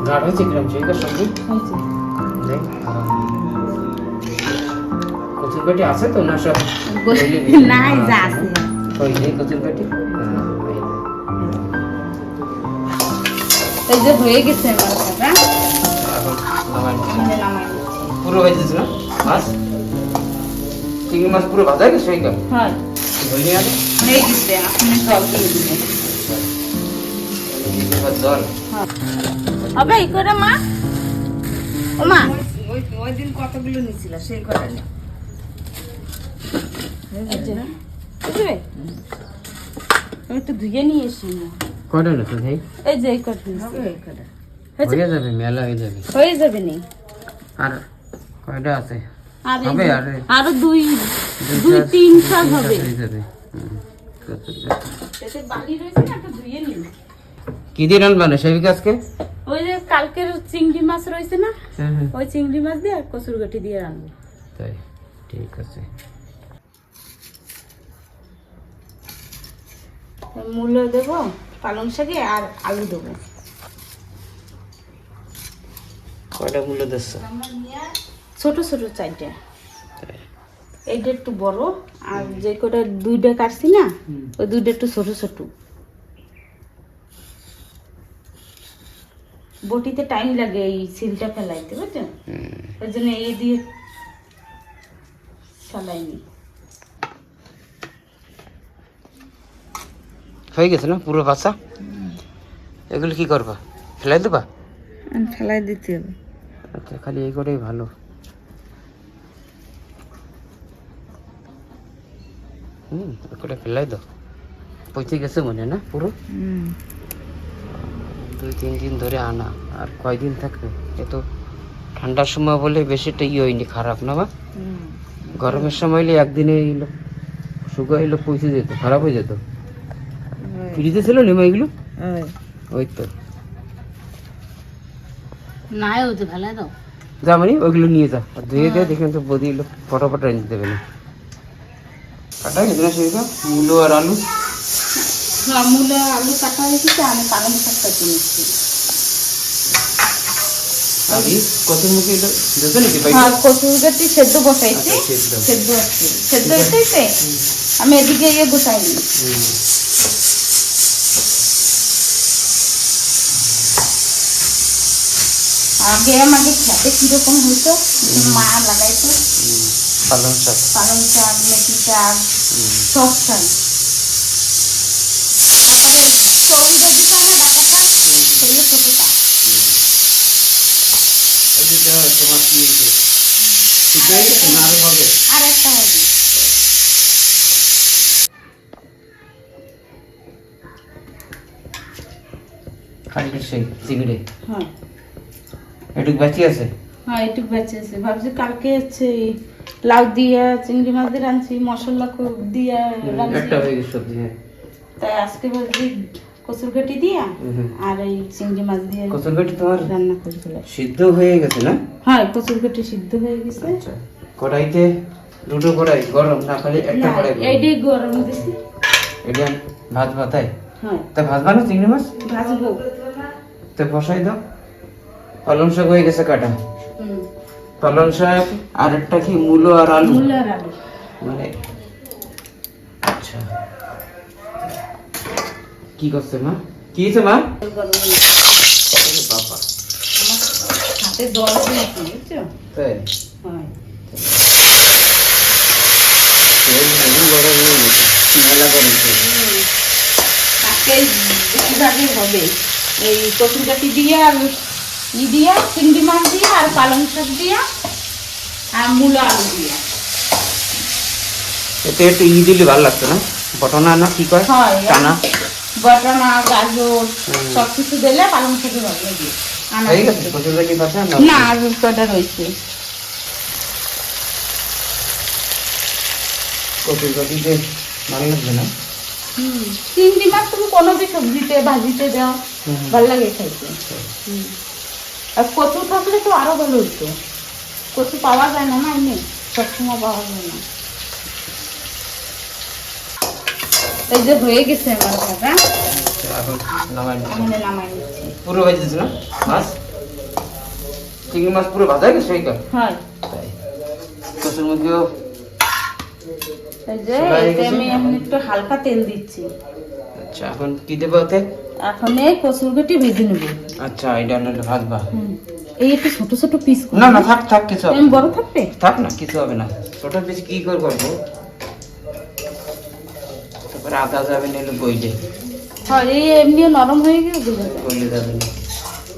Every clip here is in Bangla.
গাঢ় হয়েছে কিরম সেই সবজি হয়েছে। দেখ কচুর পেটি আছে তো না সব নাই যা আছে ওই যে কচুর পেটি এই যে হয়ে গেছে আমার কাটা নামাই নামাই পুরো হয়ে গেছে না মাছ চিংড়ি মাছ পুরো ভাজা গেছে সেই কাল হয় হয়নি আর হয়ে গেছে আপনি জল দিয়ে দিবেন জল হবে এই করে মা ও মা ওই দিন কতগুলো নিছিল সেই করে না বুঝবে আমি তো ধুয়ে নিয়ে এসি না কটা না তো ভাই এই যে এই কটা হবে এই কটা হয়ে যাবে মেলা হয়ে যাবে হয়ে যাবে নি আর কয়টা আছে আর এই হবে যে- আর আরো দুই তিন শাক হবে হয়ে যাবে এতে বালি রয়েছে না একটু ধুয়ে নিন কি দিয়ে রান্না না সেই আজকে ওই যে কালকের চিংড়ি মাছ রয়েছে না হ্যাঁ ওই চিংড়ি মাছ দিয়ে আর কসুর গাঠি দিয়ে রান্না তাই ঠিক আছে মূলো দেবো পালং শাকে আর আলু দেবো কয়টা মূল্য দিচ্ছ ছোট ছোট চারটে এইটা একটু বড় আর যে কটা দুইটা কাটছি না ওই দুইটা একটু ছোট ছোট বটিতে টাইম লাগে এই সিলটা ফেলাইতে বুঝছেন ওই জন্য এই দিয়ে ফেলাইনি হয়ে গেছে না পুরো বাসা এগুলো কি করবা ফেলাই দেবা ফেলাই দিতে হবে আচ্ছা খালি এই করেই ভালো ওটা ফেলাই দাও পৌঁছে গেছে মনে না পুরো 2-3 দিন ধরে আনা আর কয়দিন থাকবে এ তো ঠান্ডার সময় বলে বেশিটা হয়নি খারাপ না বা গরমের সময় হলে একদিনে এলো শুকা এলো পৌঁছে যেত খারাপ হয়ে যেত ফ্রিজে ছিল নেমা এগুলো ওই তো না ওই তো ফেলাই দাও যা মানে ওইগুলো নিয়ে যা আর ধুয়ে দিয়ে দেখেন তো বদি এলো ফটোফট রেঞ্জ দেবে না কাটা গেছে না সেটা মূলো আর আলু হ্যাঁ মূলো আলু কাটা হয়ে গেছে আমি পালং শাক কাটিয়ে নিচ্ছি আমি কত মুখে এলো যেত নাকি হ্যাঁ কচুর গাঠি সেদ্ধ বসাইছি আচ্ছা, সেদ্ধ। সেদ্ধ আছে সেদ্ধ হইতেছে আমি এদিকে ইয়ে বসাইনি আগে আমাকে খেতে কিরকম হইতো মা লাগাইতো পালং শাক পালং শাক মেথি শাক সব শাক তারপরে সরুটা দিতে হয় না ডাটাটা সেই ছোট শাক তোমার কি না আরো হবে আর একটা হবে খালি সেই চিংড়ি হ্যাঁ এটুক বাকি আছে হ্যাঁ একটু বেঁচে আছে ভাবছি কালকে হচ্ছে লাউ দিয়া চিংড়ি মাছ দিয়ে রাঁধছি মশলা দিয়া রাঁধছি একটা হয়ে গেছে সবজি হ্যাঁ তাই আজকে ভাবছি কচুর গাঠি দিয়া আর এই চিংড়ি মাছ দিয়ে কচুর গাঠি তোমার রান্না করে ফেলে সিদ্ধ হয়ে গেছে না হ্যাঁ কচুর গাঠি সিদ্ধ হয়ে গেছে আচ্ছা কড়াইতে দুটো কড়াই গরম না খালি একটা না কড়াই গরম? এইটাই গরম দিছি এটা ভাত ভাতাই হ্যাঁ তা ভাজবা না চিংড়ি মাছ ভাজবো তো বসাই দাও পালং শাক হয়ে গেছে কাটা পালং শাক আর একটা কি মূলো আর আলু মূলা আর আলু মানে আচ্ছা কি করছে মা কি হয়েছে মা গরম ওরে বাবা হাতে জল দিয়েছি বুঝছো তাই হ্যাঁ তেল একদম গরম হয়ে গেছে মেলা গরম তেল। আজকে বেশিরভাগই হবে এই কচুর গাঠি দিয়ে আর দিয়া চিংড়ি মাছ দিয়ে আর পালং শাক দিয়া আর মূলা আলু দিয়া এতে একটু দিলে ভালো লাগতো না বটনা না কি কয় হয় টানা বাটানা গাজর সব কিছু দিলে পালং শাকে ভালো লাগে হয়ে গেছে কচুর গাঠি পাতা না আর কটা রয়েছে কচুর গাঠিতে ভালো লাগবে না চিংড়ি মাছ তুমি কোনো কি সবজিতে ভাজিতে দাও ভালো লাগে খাইতে আর কচু থাকলে তো আরো ভালো হতো কচু পাওয়া যায় না না এমনি সবসময় পাওয়া যায় না এই যে হয়ে গেছে আমার ভাজা এখন নামাই নিচ্ছি। এখানে নামাই নিচ্ছি পুরো হয়ে যাচ্ছে না মাছ চিংড়ি মাছ পুরো ভাজা হয়ে গেছে এইটা? হয়। তাই। কচুর মুখিও এই যে সবাই এতে আমি গেছে? এখন একটু হালকা তেল দিচ্ছি। আচ্ছা এখন কি দেবো ওতে? এখন এই কচুর গুটি ভেজে নেব। আচ্ছা এটা নাহলে ভাজবা। এই একটু ছোট ছোট পিস করে। না না থাক থাক কিছু হবে এম না। বড় থাকবে? থাক না কিছু হবে না। ছোট পিস কি করে করবো? তারপরে আদা যাবে নিলে বইলে হয় এই এমনিও নরম হয়ে গেলে বুঝা যায়। বইলে যাবে না।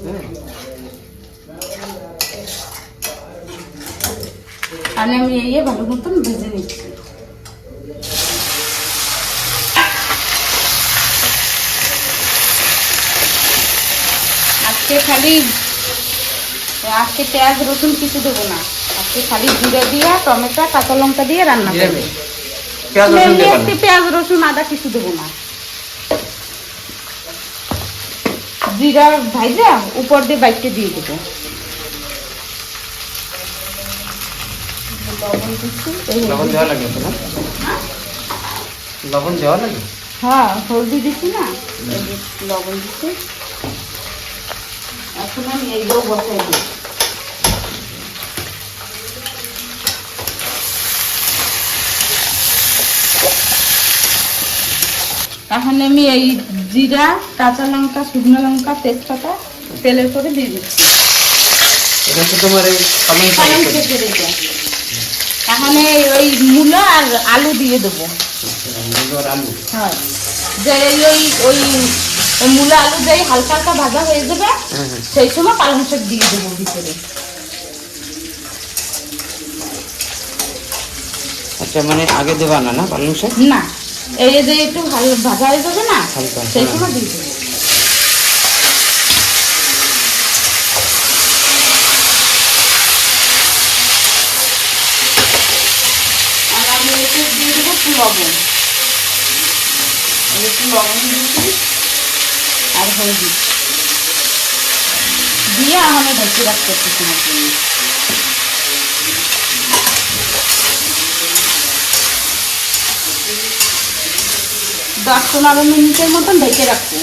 হ্যাঁ আর আমি এই ভালো মতন ভেজে নিচ্ছি। আজকে পেঁয়াজ রসুন কিছু দেবো না, আজকে খালি জিরা দিয়া টমেটো কাঁচা লঙ্কা দিয়ে রান্না করবো। পেঁয়াজ রসুন এমনি দেবো আজকে না। পেঁয়াজ রসুন আদা কিছু দেবো না। জিরা ভাইজা উপর দিয়ে বাইটে দিয়ে দেবো। লবণ দিচ্ছি, এই লবণ হলদি দেওয়া লাগে তো না? লবণ দেওয়া লাগে? হ্যাঁ হলদি দিচ্ছি না, এই যে লবণ দিচ্ছি। এখন আমি এইগুলো বসাই দিই। এখন আমি এই জিরা কাঁচা লঙ্কা শুকনো লঙ্কা তেজপাতা তেলের করে দিয়ে দিচ্ছি। এটা তো তোমার এই পালং পালং শাক। শাকের এটা। এখন ওই মূলো আর আলু দিয়ে দেবো। আলু। হ্যাঁ যে ওই মূলো আলু যেই হালকা হালকা ভাজা হয়ে যাবে সেই সময় পালং শাক দিয়ে দেবো ভিতরে। আচ্ছা মানে আগে দেবা না না পালং শাক? না এই যে একটু ভাজা হয়ে যাবে না হালকা, সেই হ্যাঁ। সময় দিয়ে দেবো। আর আমি এতে দিয়ে দেবো একটু লবণ, একটু লবণ দিয়েছি আর হলদি দিয়ে আমি ঢেকে রাখতে কিছু না। 10-15 মিনিটের মতন ঢেকে রাখবো।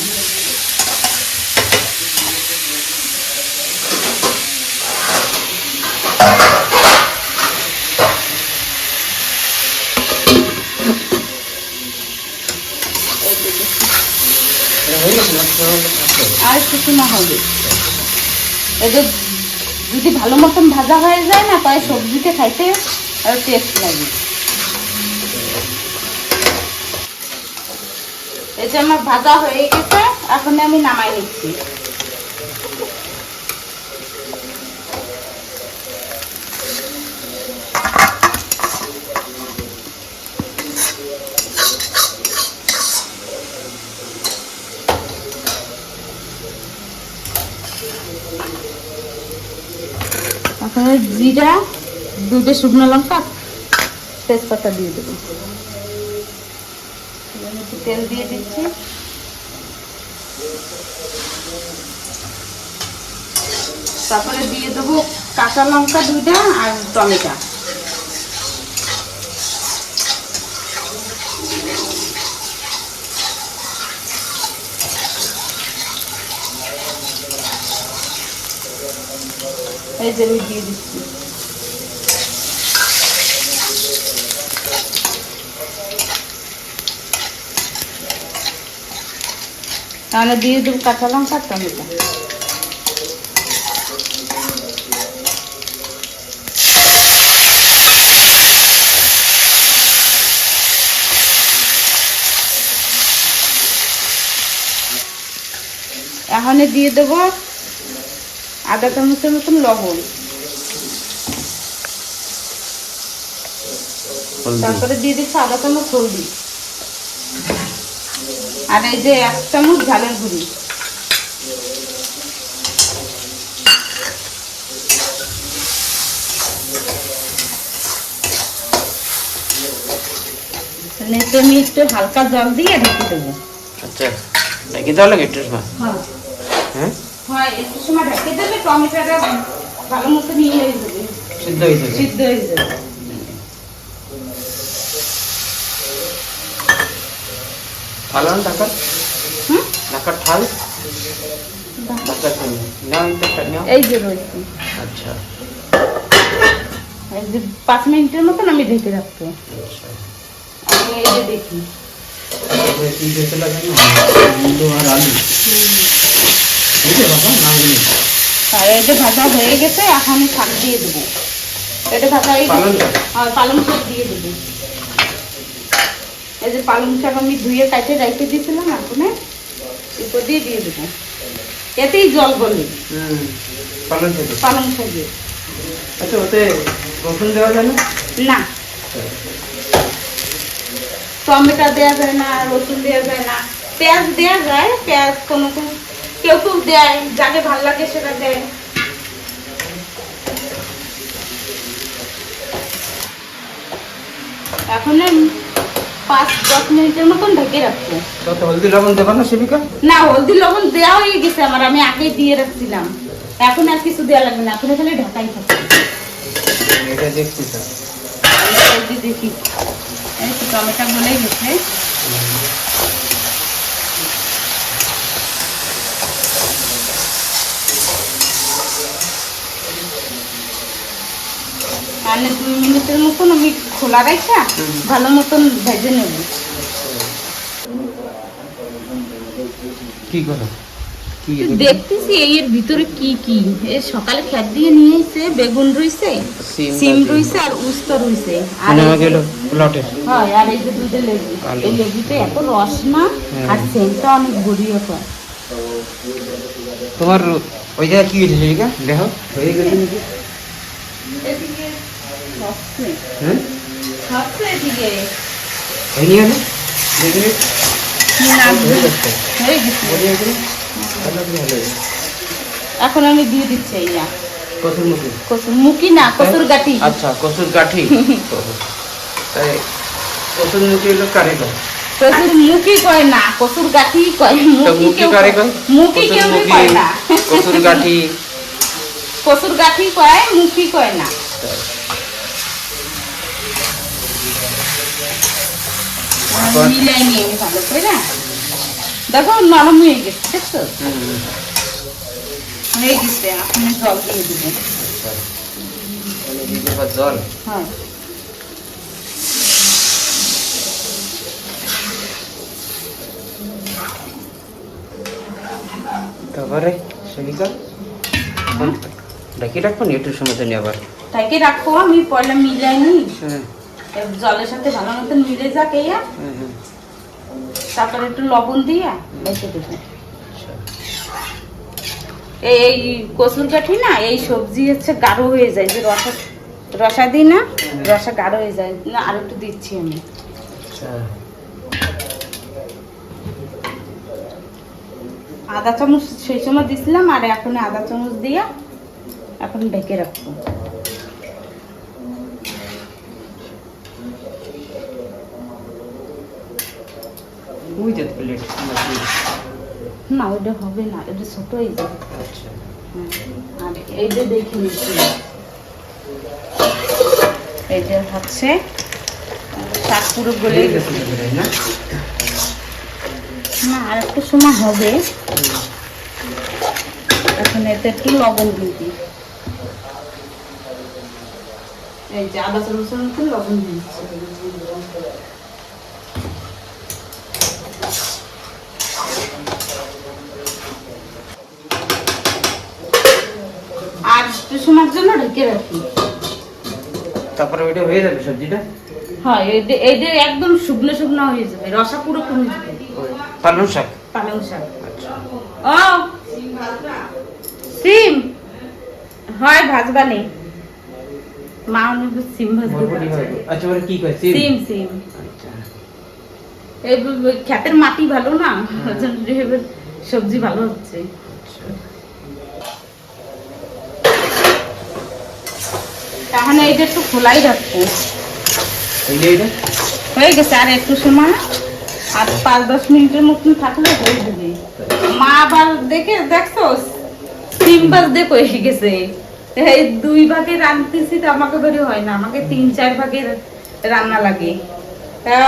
আর কিছু না হবে, এদের যদি ভালো মতন ভাজা হয়ে যায় না তাই সবজিতে খাইতে আর টেস্ট লাগে। এই যে আমার ভাজা হয়ে গেছে, এখন আমি নামাই নিচ্ছি। এখন জিরা, 2টা শুকনো লঙ্কা, তেজপাতা দিয়ে দেবো। তেল দিয়ে দিচ্ছি। তারপরে দিয়ে দেবো কাঁচা লঙ্কা 2টা আর টমেটো। এই যে আমি দিয়ে দিচ্ছি। তাহলে দিয়ে দেবো কাঁচা লঙ্কা টমেটো। এখন দিয়ে দেবো আধা চামচের মতন লবণ, তারপরে দিয়ে দিচ্ছি আধা চামচ হলদি আর এই যে 1 চামচ ঝালের গুঁড়ি। নেতে আমি একটু হালকা জল দিয়ে ঢেকে দেবো। আচ্ছা ঢেকে দেওয়া লাগে একটু সময়? হ্যাঁ হ্যাঁ একটু সময় ঢেকে দেবে, টমেটোটা ভালো মতো নিয়ে হয়ে যাবে, সিদ্ধ হয়ে যাবে। সিদ্ধ হয়ে যাবে। ঠাল ঢাকা, ঢাকা ঠাল এই যে রয়েছে। আচ্ছা এই যে 5 মিনিটের মতন আমি ঢেকে রাখবো। আমি এই যে দেখি আর এই যে ভাজা হয়ে গেছে, এখন আমি শাক দিয়ে দেবো। এটা ভাজা হয়ে গেছে, পালং শাক দিয়ে দেবো। এই যে পালং শাক আমি ধুয়ে কাটে রেখে দিয়েছিলাম, এখন উপর দিয়ে দিয়ে দেবো। এতেই জল বলে পালং শাকে। আচ্ছা, ওতে রসুন দেওয়া যায় না? না, টমেটো দেওয়া যায় না, রসুন দেওয়া যায় না, পেঁয়াজ দেওয়া যায়। পেঁয়াজ কোনো কেউ কেউ দেয়, যাকে ভালো লাগে সেটা দেয়। এখন 5-10 মিনিটের মতন ঢেকে রাখবো। হলদি লবণ দেবা না সেবিকা? না, হলদি লবণ দেওয়া হয়ে গেছে আমার, আমি আগেই দিয়ে রাখছিলাম। এখন আর কিছু দেওয়া লাগবে না, এখন খালি ঢাকাই থাকবে। এটা দেখছি তো, দেখি এই তো টমেটো গলে গেছে। মানে 2 মিনিটের মতন আমি খোলা রাখা ভালো মতন ভেজে নেব। কি করো? দেখতেছি এর ভিতরে কি কি। এর সকালে খেত দিয়ে নিয়ে এসে বেগুন রইছে, সিম রইছে আর উস্তা রইছে। আর হয় আর এই যে দুটো লেবু। এই লেবুতে এত রস না, আর সেন্টটা অনেক গড়িয়ে পড়ে। তোমার ওই জায়গায় কি হয়েছে সেবিকা? দেখো হয়ে গেছে নাকি? এদিকে হচ্ছে, হ্যাঁ হচ্ছে এদিকে। এই নিয়ে না দেখি না, হয়ে গেছে। এখন আমি দিয়ে দিচ্ছি ইয়া কসুরমুখী না, কসুর গাঠি। আচ্ছা, কসুর গাঠি। তাই কসুর মুখী হলো কারে কয়? কসুরমুখী কয় না, কসুর গাঠি কয়। মুখী কারে কয়? মুখী কেউ কয় না। কসুর গাঠি, কসুর গাঠি কয়, মুখী কয় না। মিলাই নিয়ে ভালো করে না, দেখো নরম হয়ে গেছে, দেখছো হয়ে গেছে। এখন জল দিয়ে দিবে। জল? হ্যাঁ, তারপরে সেবিকা ডাকি রাখবো নি একটু সময় জানি আবার তাকে রাখো। আমি পয়লা মিলাই নি, জলের সাথে ভালো মতন মিলে যাক। এইয়া তারপরে একটু লবণ দিয়া রেখে দেবো। এই কসুর কাঠি না, এই সবজি হচ্ছে গাঢ় হয়ে যায়, যে রসা দিই না, রসা গাঢ় হয়ে যায় না। আর একটু দিচ্ছি আমি। আধা চামচ সেই সময় দিছিলাম, আর এখন আধা চামচ দিয়া এখন ঢেকে রাখবো। না, ওইটা হবে না, এটা ছোট হয়ে যাবে। আর এইটা দেখে নিচ্ছি, এইটা হচ্ছে শাক পুরো গলে গেছে না, আর একটু সময় হবে। এখন এতে একটু লবণ দিই। এই যে আদা চামচের মতো লবণ দিচ্ছি। আর একটু সময়ের জন্য ঢেকে রাখি। তারপরে ওইটা হয়ে যাবে সবজিটা? হ্যাঁ, এইটা একদম শুকনো শুকনো হয়ে যাবে, রসা পুরো কমে যাবে। পালং শাক? পালং শাক। ও সিম হয় ভাজবানি, মা অনেক সিম ভাজতে। আচ্ছা, ওরা কি কয়? সিম সিম। এই ক্ষেতের মাটি ভালো না, সবজি ভালো হচ্ছে। তাহলে এইটা একটু খোলাই রাখবো। হয়ে গেছে, আর একটু সময়, আর 5-10 মিনিটের মতন থাকলে হয়ে যাবে। মা আবার দেখছো সিম ভাজ দিয়ে কয়ে গেছে, এই 2 ভাগে রাঁধতেছি তো আমাকে বেরি হয় না, আমাকে 3-4 ভাগে রান্না লাগে।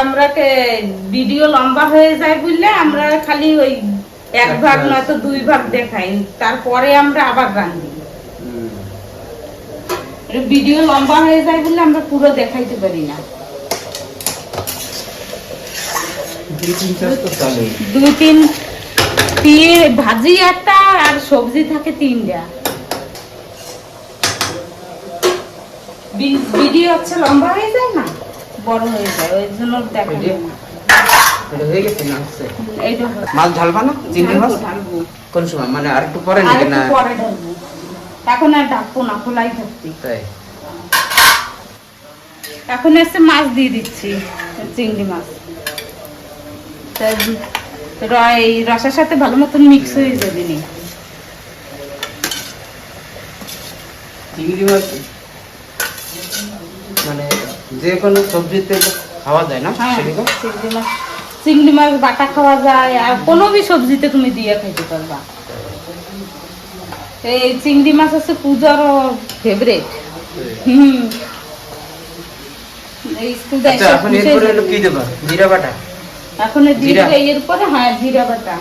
আমরা ভিডিও লম্বা হয়ে যায় বললে আমরা খালি ওই এক ভাগ নয়তো 2 ভাগ দেখাই, তারপরে আমরা আবার রাঁধি। ভিডিও লম্বা হয়ে যায় বলে আমরা পুরো দেখাইতে পারি না। 2-3 ভাজি একটা আর সবজি থাকে 3টা। ভিডিও হচ্ছে লম্বা হয়ে যায় না, বড় হয়ে যায়, ওই জন্য দেখা যায় না। এটা হয়ে গেছে না হচ্ছে? এইটা মাছ ঢালবা না? চিংড়ি মাছ ঢালবো কোন সময়, মানে আর একটু পরে নাকি না? পরে ঢালবো, এখন আর ঢাকবো না, খোলাই থাকছি। তাই এখন এসে মাছ দিয়ে দিচ্ছি, চিংড়ি মাছ। এই রসের সাথে ভালো মতন মিক্স হয়ে যাবে নি। চিংড়ি মাছ মানে যে কোনো সবজিতে খাওয়া যায় না? হ্যাঁ, সেদিকে চিংড়ি মাছ বাটা খাওয়া যায়, আর কোনো বি সবজিতে তুমি দিয়ে খাইতে পারবা। এই চিংড়ি মাছ হচ্ছে পূজার ফেভারিট। আচ্ছা, এখন এরপরে হলো কি দেবা? জিরা বাটা? এখন এর পরে হ্যাঁ জিরা বাটা।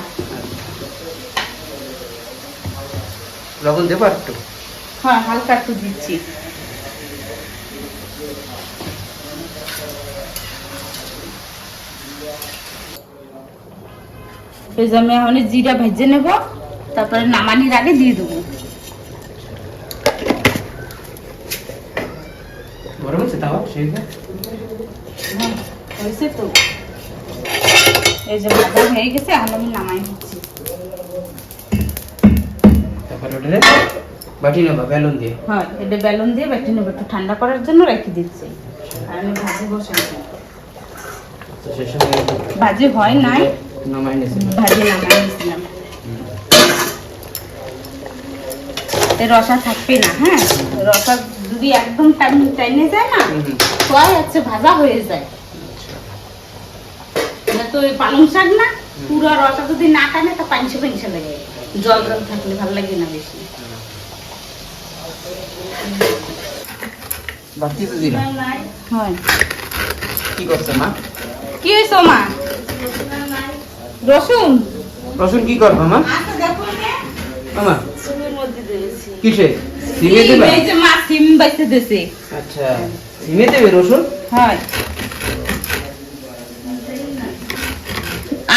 লবণ দেবা একটু? হ্যাঁ, হালকা একটু দিচ্ছি। এই যে আমি এখন জিরা ভেজে নেব, তারপরে নামানির আগে দিয়ে দেবো। গরম আছে তাও সেইটা? হয়েছে তো, এই যে ভাজা হয়ে গেছে, এখন আমি নামাই দিচ্ছি। তারপরে ওটা বাটি নেবা বেলুন দিয়ে? হ্যাঁ, এটা বেলুন দিয়ে বাটি নেবো, একটু ঠান্ডা করার জন্য রেখে দিচ্ছি। আর আমি ভাজি বসাচ্ছি। সেই সময় ভাজি হয় নাই, নামাই নিয়েছি। ভাজি নামাই নিয়েছিলাম। রসা থাকবে না, হ্যাঁ, রসা যদি একদম টাইনে যায় না, সবাই হচ্ছে ভাজা হয়ে যায়। তো ওই পালং শাক না, পুরো রসা যদি না টানে তা পানিশে পানিশে লাগে, জল জল থাকলে ভালো লাগে না বেশি। বাটি তো দিলা? হয়। কি করছে মা? কি হয়েছে মা? রসুন রসুন কি করবা মা? মামা দিয়েছি। কিসে? সিমে দেবা? এই যে মা সিম বাইতে দিয়েছে। আচ্ছা, সিমে দেবে রসুন? হয়।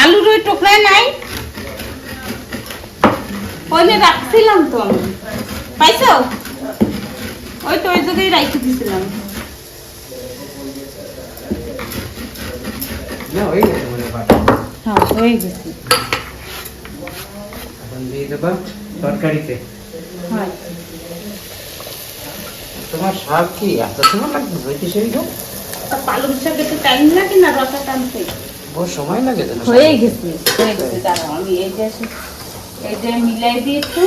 আলুর ওই টুকরায় নাই, ওইনে রাখছিলাম তো আমি, পাইছো? ওই তো ওই জায়গায় রাখতে দিছিলাম। না হয়ে গেছে মনে হয় বাটা। হ্যাঁ, হয়ে গেছে। এখন দিয়ে দেবা তরকারিতে। হয়। তোমার শাক কি এত সময় লাগবে হইতে? সেই হোক, পালং শাক একটু টাইম লাগে না রসা টানতে? বহু সময় লাগে যেন। হয়ে গেছে, হয়ে গেছে। দাঁড়াও, আমি এই যে মিলাই দিয়েছি।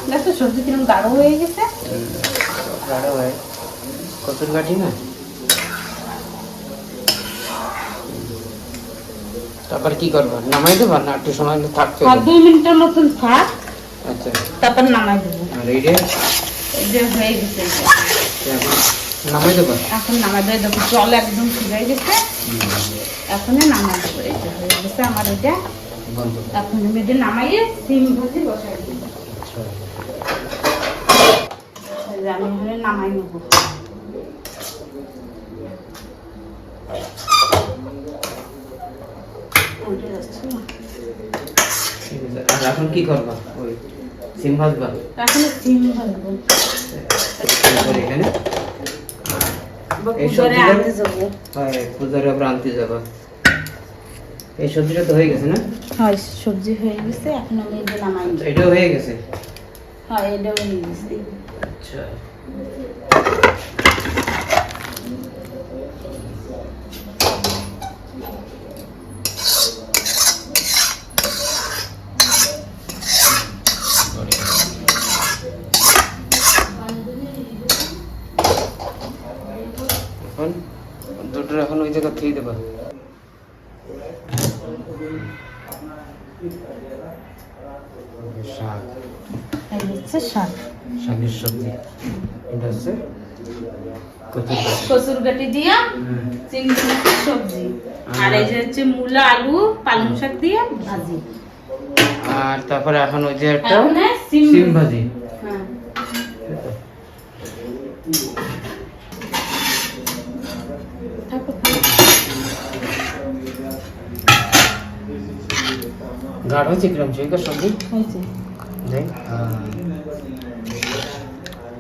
দেখো সবজি কিরকম গাঢ় হয়ে গেছে। গাঢ় হয়, কচুর গাঠি না? তারপর কি করবা? নামাই দেবা না একটু সময় থাকতে? 2 মিনিটের মতন থাক, আচ্ছা, তারপর নামাই দেবো। আর এই রে এই যে হয়ে গেছে, নামাই দেবা? এখন নামাই দেবো। দেখো জল একদম শুকিয়ে গেছে, এখন নামাই দেবো। এই যে হয়ে গেছে আমার এটা। এখন আমি এটা নামাইয়ে সিম ভাজি বসাই দেবো। আমি এখানে নামাই নেবো। আর এখন কি করবা? ওই সিম ভাজবা? এখন সিম ভাজবো। এখানে পূজারে আবার আনতে যাবা। এই সবজিটা তো হয়ে গেছে না? হ্যাঁ, সবজি হয়ে গেছে, এখন আমি এটা নামাই নেবো। এটাও হয়ে গেছে? হ্যাঁ, এটাও হয়ে গেছে। আচ্ছা, এখন দুটো এখন ওই জায়গা খেয়ে দেবা। শাক, এই হচ্ছে শাক, শাকের সবজি। এটা হচ্ছে কচুর গাটি দিয়া চিংড়ি মাছের সবজি, আর এই যে হচ্ছে মূলা আলু পালং শাক দিয়ে ভাজি। আর তারপরে এখন ওই যে একটা এখন সিম সিম ভাজি। হ্যাঁ থাকো, থাকো। গাঢ় হয়েছে কিরম সেইকার সবজি হয়েছে। দেখ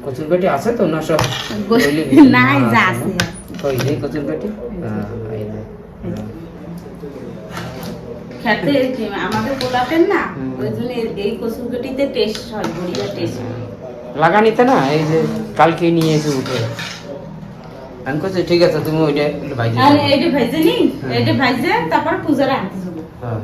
কচুর পেটি আছে তো না সব নাই, যা আছে। কই যে কচুর পেটি এই যে খেতে আমাদের পোলাপের না, ওই জন্য এই কচুরকাঠিতে টেস্ট হয়, বড়িয়া টেস্ট হয়। লাগানিতে না এই যে কালকে নিয়ে এসে উঠে আমি কইছি ঠিক আছে তুমি ওইটা একটু ভাজি আর এইটা ভাইজে নি, এইটা ভাইজে তারপর পূজারে আনতে যাবো। হ্যাঁ